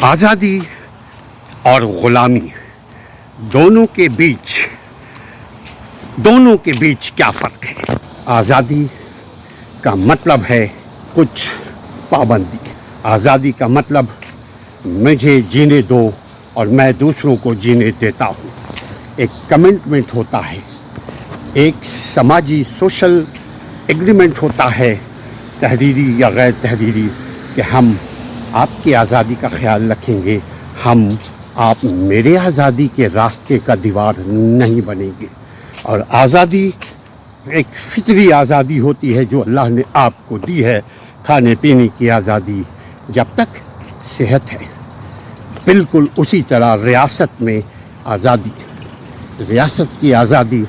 آزادی اور غلامی دونوں کے بیچ کیا فرق ہے؟ آزادی کا مطلب ہے کچھ پابندی. آزادی کا مطلب مجھے جینے دو اور میں دوسروں کو جینے دیتا ہوں. ایک کمٹمنٹ ہوتا ہے، ایک سماجی سوشل ایگریمنٹ ہوتا ہے، تحریری یا غیر تحریری، کہ ہم آپ کی آزادی کا خیال رکھیں گے، آپ میرے آزادی کے راستے کا دیوار نہیں بنیں گے. اور آزادی ایک فطری آزادی ہوتی ہے جو اللہ نے آپ کو دی ہے، کھانے پینے کی آزادی جب تک صحت ہے. بالکل اسی طرح ریاست میں آزادی، ریاست کی آزادی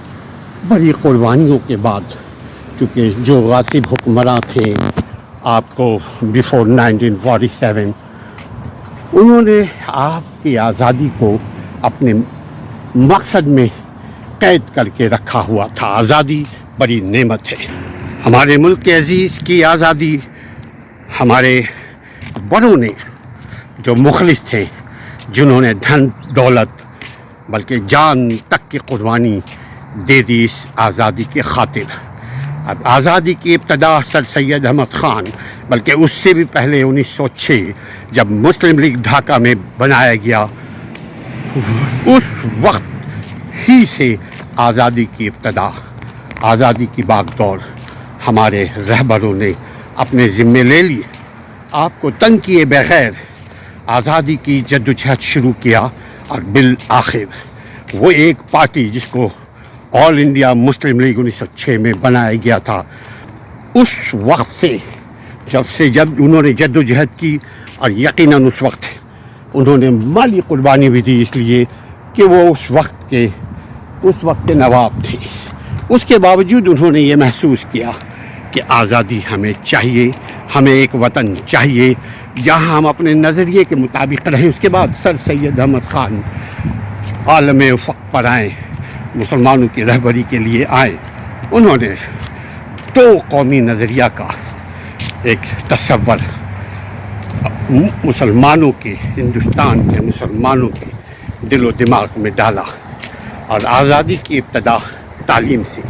بڑی قربانیوں کے بعد، چونکہ جو غاصب حکمراں تھے آپ کو بیفور 1947، انہوں نے آپ کی آزادی کو اپنے مقصد میں قید کر کے رکھا ہوا تھا. آزادی بڑی نعمت ہے. ہمارے ملک عزیز کی آزادی ہمارے بڑوں نے، جو مخلص تھے، جنہوں نے دھن دولت بلکہ جان تک کی قربانی دے دی اس آزادی کی خاطر. اب آزادی کی ابتدا سر سید احمد خان، بلکہ اس سے بھی پہلے 1906 جب مسلم لیگ ڈھاکہ میں بنایا گیا، اس وقت ہی سے آزادی کی ابتدا، آزادی کی باغ دوڑ ہمارے رہبروں نے اپنے ذمے لے لی. آپ کو تنگ کیے بغیر آزادی کی جدوجہد شروع کیا، اور بالآخر وہ ایک پارٹی جس کو آل انڈیا مسلم لیگ 1906 میں بنایا گیا تھا، اس وقت سے جب انہوں نے جدوجہد کی، اور یقیناً اس وقت انہوں نے مالی قربانی بھی دی، اس لیے کہ وہ اس وقت کے نواب تھے. اس کے باوجود انہوں نے یہ محسوس کیا کہ آزادی ہمیں چاہیے، ہمیں ایک وطن چاہیے جہاں ہم اپنے نظریے کے مطابق رہیں. اس کے بعد سر سید احمد خان عالم افق پر آئیں، مسلمانوں کی رہبری کے لیے آئیں. انہوں نے دو قومی نظریہ کا ایک تصور مسلمانوں کے، ہندوستان کے مسلمانوں کے دل و دماغ میں ڈالا. اور آزادی کی ابتدا تعلیم سے،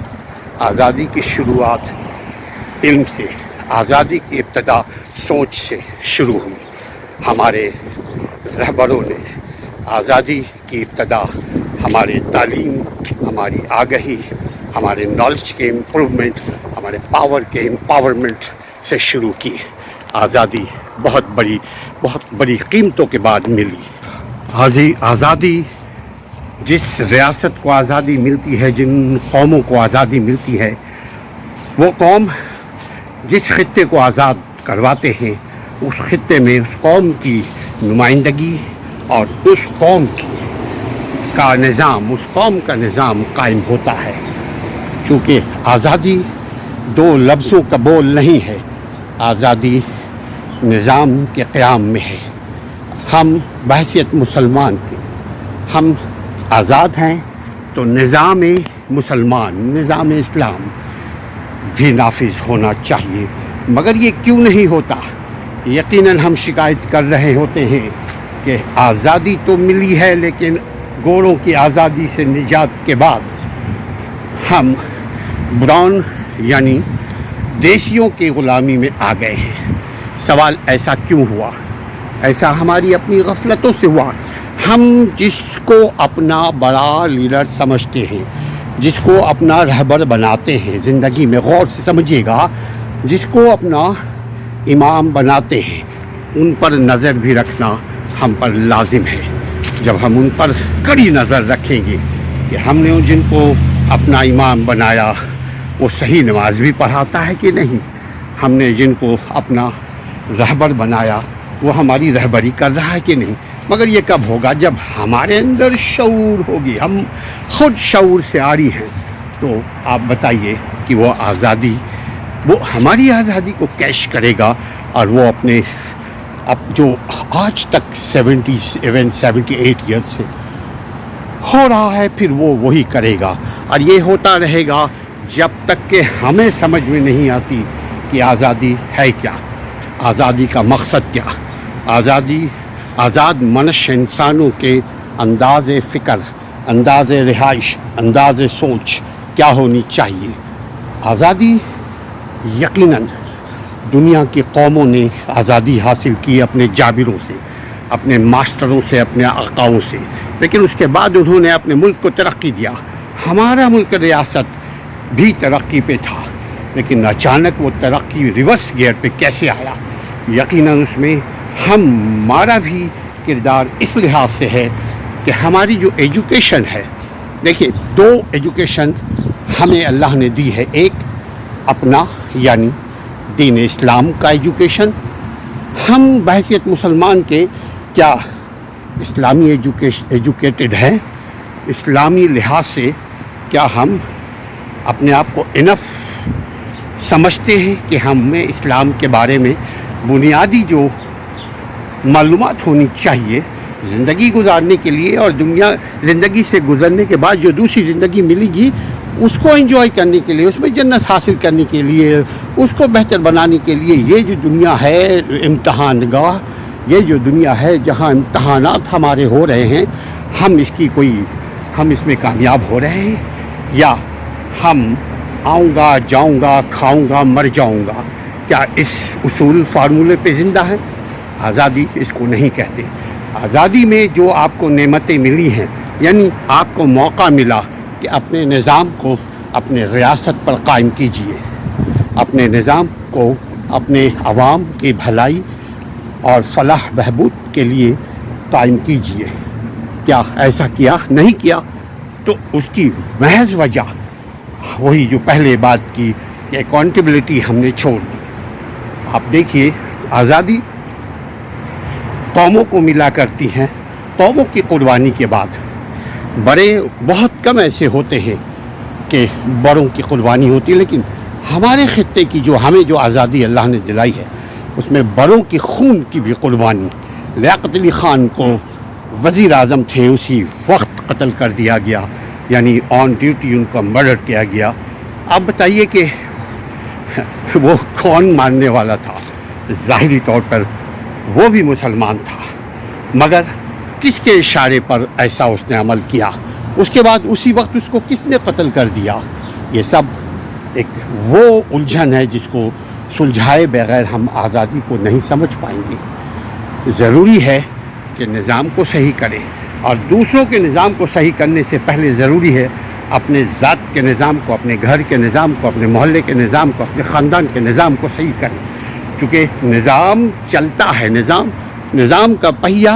آزادی کی شروعات علم سے، آزادی کی ابتدا سوچ سے شروع ہوئی. ہمارے رہبروں نے آزادی کی ابتدا ہمارے تعلیم، ہماری آگہی، ہمارے نالج کے امپروومنٹ، ہمارے پاور کے امپاورمنٹ سے شروع کی. آزادی بہت بڑی قیمتوں کے بعد ملی. آزادی، جس ریاست کو آزادی ملتی ہے، جن قوموں کو آزادی ملتی ہے، وہ قوم جس خطے کو آزاد کرواتے ہیں، اس خطے میں اس قوم کی نمائندگی اور اس قوم کا نظام قائم ہوتا ہے. چونکہ آزادی دو لفظوں کا بول نہیں ہے، آزادی نظام کے قیام میں ہے. ہم بحیثیت مسلمان کے، ہم آزاد ہیں تو نظام مسلمان، نظام اسلام بھی نافذ ہونا چاہیے. مگر یہ کیوں نہیں ہوتا؟ یقیناً ہم شکایت کر رہے ہوتے ہیں کہ آزادی تو ملی ہے، لیکن گوروں کی آزادی سے نجات کے بعد ہم براؤن یعنی دیشیوں کی غلامی میں آ گئے ہیں. سوال ایسا کیوں ہوا؟ ایسا ہماری اپنی غفلتوں سے ہوا. ہم جس کو اپنا بڑا لیڈر سمجھتے ہیں، جس کو اپنا رہبر بناتے ہیں، زندگی میں غور سے سمجھیے گا، جس کو اپنا امام بناتے ہیں، ان پر نظر بھی رکھنا ہم پر لازم ہے. جب ہم ان پر کڑی نظر رکھیں گے کہ ہم نے جن کو اپنا امام بنایا وہ صحیح نماز بھی پڑھاتا ہے کہ نہیں، ہم نے جن کو اپنا رہبر بنایا وہ ہماری رہبری کر رہا ہے کہ نہیں. مگر یہ کب ہوگا؟ جب ہمارے اندر شعور ہوگی، ہم خود شعور سے عاری ہیں. تو آپ بتائیے کہ وہ آزادی، وہ ہماری آزادی کو کیش کرے گا، اور وہ اپنے جو آج تک 78 ایئر سے ہو رہا ہے، پھر وہ وہی کرے گا. اور یہ ہوتا رہے گا جب تک کہ ہمیں سمجھ میں نہیں آتی کہ آزادی ہے کیا، آزادی کا مقصد کیا. آزادی آزاد منش انسانوں کے انداز فکر، انداز رہائش، انداز سوچ کیا ہونی چاہیے۔ آزادی یقیناً دنیا کی قوموں نے آزادی حاصل کی اپنے جابروں سے، اپنے ماسٹروں سے، اپنے آقاؤں سے، لیکن اس کے بعد انہوں نے اپنے ملک کو ترقی دیا۔ ہمارا ملک ریاست بھی ترقی پہ تھا، لیکن اچانک وہ ترقی ریورس گیئر پہ کیسے آیا؟ یقیناً اس میں ہمارا بھی کردار اس لحاظ سے ہے کہ ہماری جو ایجوکیشن ہے، دیکھیے دو ایجوکیشن ہمیں اللہ نے دی ہے، ایک اپنا یعنی دین اسلام کا ایجوکیشن۔ ہم بحیثیت مسلمان کے کیا اسلامی ایجوکیٹڈ ہیں؟ اسلامی لحاظ سے کیا ہم اپنے آپ کو انف سمجھتے ہیں کہ ہمیں اسلام کے بارے میں بنیادی جو معلومات ہونی چاہیے زندگی گزارنے کے لیے، اور زندگی سے گزرنے کے بعد جو دوسری زندگی ملے گی اس کو انجوائے کرنے کے لیے، اس میں جنت حاصل کرنے کے لیے، اس کو بہتر بنانے کے لیے، یہ جو دنیا ہے امتحان گاہ، یہ جو دنیا ہے جہاں امتحانات ہمارے ہو رہے ہیں، ہم اس میں کامیاب ہو رہے ہیں، یا ہم آؤں گا جاؤں گا کھاؤں گا مر جاؤں گا، کیا اس اصول فارمولے پہ زندہ ہے؟ آزادی اس کو نہیں کہتے۔ آزادی میں جو آپ کو نعمتیں ملی ہیں، یعنی آپ کو موقع ملا کہ اپنے نظام کو اپنے ریاست پر قائم کیجئے، اپنے نظام کو اپنے عوام کی بھلائی اور فلاح بہبود کے لیے قائم کیجئے۔ کیا ایسا کیا؟ نہیں کیا، تو اس کی محض وجہ وہی جو پہلے بات کی کہ اکاؤنٹیبلٹی ہم نے چھوڑ دی۔ آپ دیکھیے آزادی قوموں کو ملا کرتی ہیں، قوموں کی قربانی کے بعد بڑے بہت کم ایسے ہوتے ہیں کہ بڑوں کی قربانی ہوتی ہے، لیکن ہمارے خطے کی ہمیں جو آزادی اللہ نے دلائی ہے اس میں بڑوں کی خون کی بھی قربانی۔ لیاقت علی خان کو وزیر اعظم تھے اسی وقت قتل کر دیا گیا، یعنی آن ڈیوٹی ان کا مرڈر کیا گیا۔ اب بتائیے کہ وہ کون ماننے والا تھا؟ ظاہری طور پر وہ بھی مسلمان تھا، مگر کس کے اشارے پر ایسا اس نے عمل کیا؟ اس کے بعد اسی وقت اس کو کس نے قتل کر دیا؟ یہ سب ایک وہ الجھن ہے جس کو سلجھائے بغیر ہم آزادی کو نہیں سمجھ پائیں گے۔ ضروری ہے کہ نظام کو صحیح کریں، اور دوسروں کے نظام کو صحیح کرنے سے پہلے ضروری ہے اپنے ذات کے نظام کو، اپنے گھر کے نظام کو، اپنے محلے کے نظام کو، اپنے خاندان کے نظام کو صحیح کریں، چونکہ نظام چلتا ہے، نظام کا پہیہ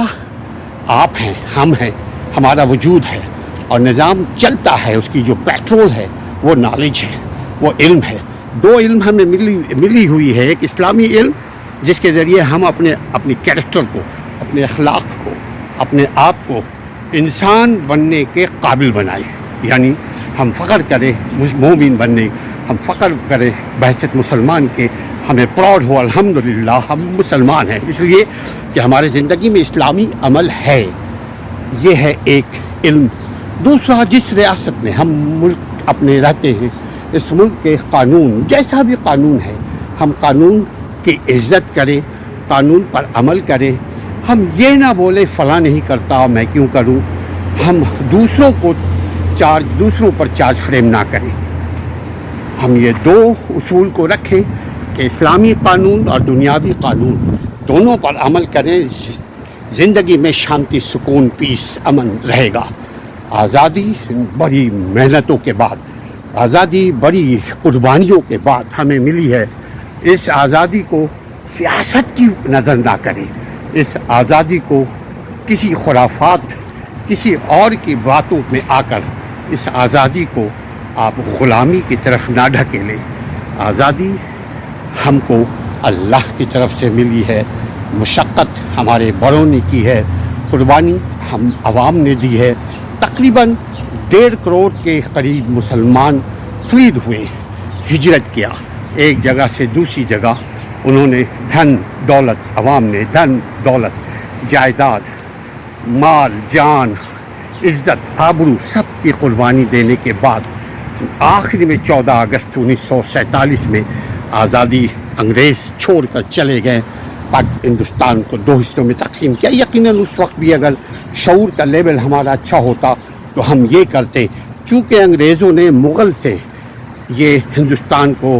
آپ ہیں، ہم ہیں، ہمارا وجود ہے، اور نظام چلتا ہے، اس کی جو پیٹرول ہے وہ نالج ہے، وہ علم ہے۔ دو علم ہمیں ملی ہوئی ہے، ایک اسلامی علم جس کے ذریعے ہم اپنی کیریکٹر کو، اپنے اخلاق کو، اپنے آپ کو انسان بننے کے قابل بنائیں، یعنی ہم فخر کریں مومن بننے، ہم فخر کریں بحیثیت مسلمان کے، ہمیں پراؤڈ ہو الحمدللہ ہم مسلمان ہیں، اس لیے کہ ہمارے زندگی میں اسلامی عمل ہے۔ یہ ہے ایک علم۔ دوسرا، جس ریاست میں ہم ملک اپنے رہتے ہیں، اس ملک کے قانون جیسا بھی قانون ہے، ہم قانون کی عزت کریں، قانون پر عمل کریں۔ ہم یہ نہ بولے فلاں نہیں کرتا میں کیوں کروں، ہم دوسروں پر چارج فریم نہ کریں۔ ہم یہ دو اصول کو رکھیں کہ اسلامی قانون اور دنیاوی قانون دونوں پر عمل کریں، زندگی میں شانتی، سکون، پیس، امن رہے گا۔ آزادی بڑی محنتوں کے بعد، آزادی بڑی قربانیوں کے بعد ہمیں ملی ہے۔ اس آزادی کو سیاست کی نظر نہ کریں، اس آزادی کو کسی خرافات، کسی اور کی باتوں میں آ کر اس آزادی کو آپ غلامی کی طرف نہ ڈھکیلیں۔ آزادی ہم کو اللہ کی طرف سے ملی ہے، مشقت ہمارے بڑوں نے کی ہے، قربانی ہم عوام نے دی ہے۔ تقریباً 1.5 کروڑ کے قریب مسلمان فلید ہوئے، ہجرت کیا ایک جگہ سے دوسری جگہ۔ انہوں نے دھن دولت، عوام نے دھن دولت، جائیداد، مال، جان، عزت، آبرو سب کی قربانی دینے کے بعد آخر میں 14 اگست 1947 میں آزادی انگریز چھوڑ کر چلے گئے۔ ہندوستان کو دو حصوں میں تقسیم کیا. یقیناً اس وقت بھی اگر شعور کا لیول ہمارا اچھا ہوتا تو ہم یہ کرتے. چونکہ انگریزوں نے مغل سے یہ ہندوستان کو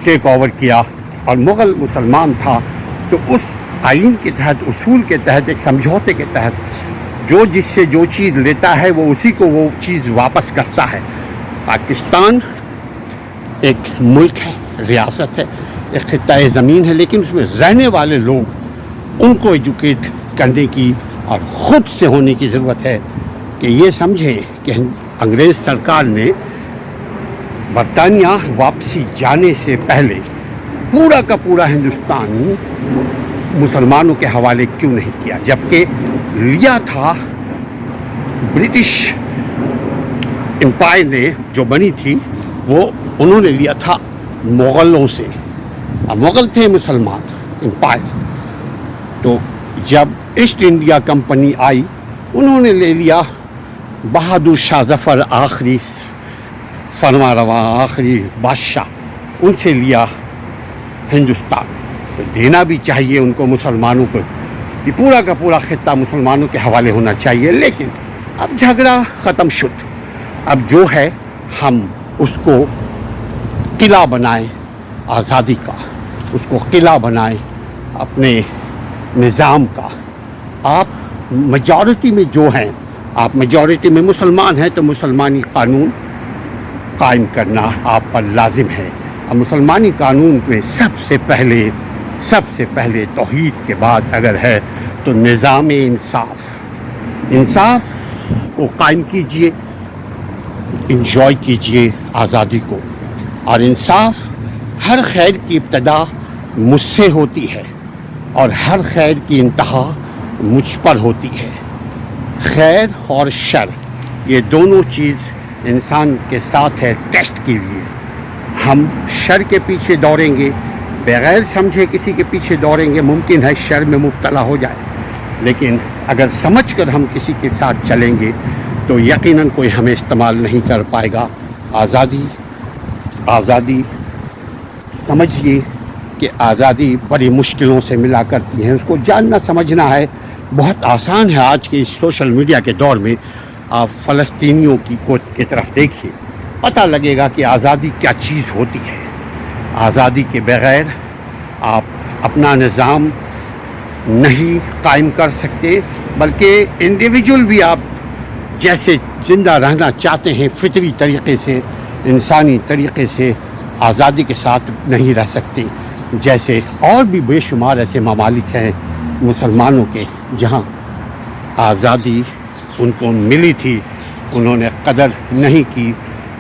ٹیک اوور کیا اور مغل مسلمان تھا، تو اس آئین کے تحت، اصول کے تحت، ایک سمجھوتے کے تحت جو جس سے جو چیز لیتا ہے وہ اسی کو وہ چیز واپس کرتا ہے. پاکستان ایک ملک ہے، ریاست ہے، ایک خطۂ زمین ہے، لیکن اس میں رہنے والے لوگ، ان کو ایجوکیٹ کرنے کی اور خود سے ہونے کی ضرورت ہے کہ یہ سمجھے کہ انگریز سرکار نے برطانیہ واپسی جانے سے پہلے پورا کا پورا ہندوستان مسلمانوں کے حوالے کیوں نہیں کیا، جبکہ لیا تھا برٹش امپائر نے جو بنی تھی، وہ انہوں نے لیا تھا مغلوں سے. مغل تھے مسلمان امپائر. تو جب ایسٹ انڈیا کمپنی آئی، انہوں نے لے لیا بہادر شاہ ظفر، آخری فرما رواں آخری بادشاہ، ان سے لیا ہندوستان. تو دینا بھی چاہیے ان کو، مسلمانوں کو. یہ پورا کا پورا خطہ مسلمانوں کے حوالے ہونا چاہیے. لیکن اب جھگڑا ختم شد. اب جو ہے ہم اس کو قلعہ بنائیں آزادی کا، اس کو قلعہ بنائیں اپنے نظام کا. آپ میجورٹی میں جو ہیں، آپ میجورٹی میں مسلمان ہیں، تو مسلمانی قانون قائم کرنا آپ پر لازم ہے. اور مسلمانی قانون میں سب سے پہلے توحید کے بعد اگر ہے تو نظام انصاف کو قائم کیجئے. انجوائے کیجئے آزادی کو. اور انصاف، ہر خیر کی ابتدا مجھ سے ہوتی ہے اور ہر خیر کی انتہا مجھ پر ہوتی ہے. خیر اور شر، یہ دونوں چیز انسان کے ساتھ ہے ٹیسٹ کے لیے. ہم شر کے پیچھے دوڑیں گے، بغیر سمجھے کسی کے پیچھے دوڑیں گے، ممکن ہے شر میں مبتلا ہو جائے. لیکن اگر سمجھ کر ہم کسی کے ساتھ چلیں گے تو یقیناً کوئی ہمیں استعمال نہیں کر پائے گا. آزادی سمجھیے کہ آزادی بڑی مشکلوں سے ملا کرتی ہے. اس کو جاننا سمجھنا ہے. بہت آسان ہے آج کے اس سوشل میڈیا کے دور میں. آپ فلسطینیوں کی طرف دیکھیے، پتہ لگے گا کہ آزادی کیا چیز ہوتی ہے. آزادی کے بغیر آپ اپنا نظام نہیں قائم کر سکتے، بلکہ انڈیویجول بھی آپ جیسے زندہ رہنا چاہتے ہیں فطری طریقے سے، انسانی طریقے سے، آزادی کے ساتھ نہیں رہ سکتے. جیسے اور بھی بے شمار ایسے ممالک ہیں مسلمانوں کے جہاں آزادی ان کو ملی تھی، انہوں نے قدر نہیں کی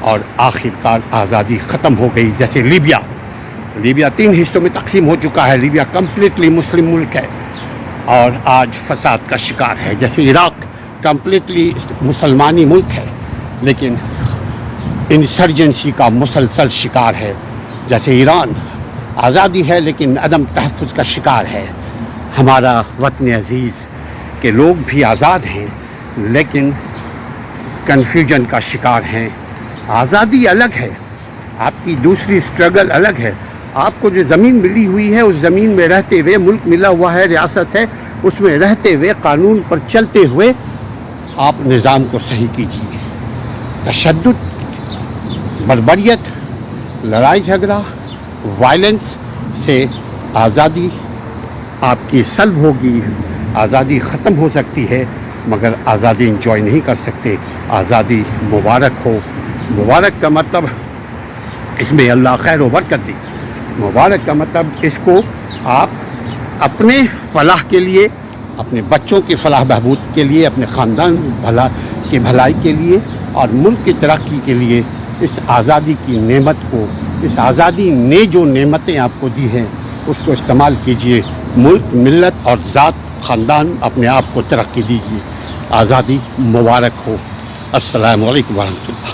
اور آخرکار آزادی ختم ہو گئی. جیسے لیبیا 3 حصوں میں تقسیم ہو چکا ہے. لیبیا کمپلیٹلی مسلم ملک ہے اور آج فساد کا شکار ہے. جیسے عراق کمپلیٹلی مسلمانی ملک ہے لیکن انسرجنسی کا مسلسل شکار ہے. جیسے ایران آزادی ہے لیکن عدم تحفظ کا شکار ہے. ہمارا وطن عزیز کے لوگ بھی آزاد ہیں لیکن کنفیوژن کا شکار ہیں. آزادی الگ ہے، آپ کی دوسری اسٹرگل الگ ہے. آپ کو جو زمین ملی ہوئی ہے، اس زمین میں رہتے ہوئے، ملک ملا ہوا ہے، ریاست ہے، اس میں رہتے ہوئے، قانون پر چلتے ہوئے آپ نظام کو صحیح کیجیے. تشدد، بربریت، لڑائی جھگڑا، وائلنس سے آزادی آپ کی سلب ہوگی. آزادی ختم ہو سکتی ہے مگر آزادی انجوائے نہیں کر سکتے. آزادی مبارک ہو. مبارک کا مطلب اس میں اللہ خیر و برکت دی. مبارک کا مطلب اس کو آپ اپنے فلاح کے لیے، اپنے بچوں کی فلاح بہبود کے لیے، اپنے خاندان کی بھلائی کے لیے اور ملک کی ترقی کے لیے اس آزادی کی نعمت کو، اس آزادی نے جو نعمتیں آپ کو دی ہیں اس کو استعمال کیجئے. ملک، ملت اور ذات، خاندان، اپنے آپ کو ترقی دیجیے. آزادی مبارک ہو. السلام علیکم ورحمۃ اللہ.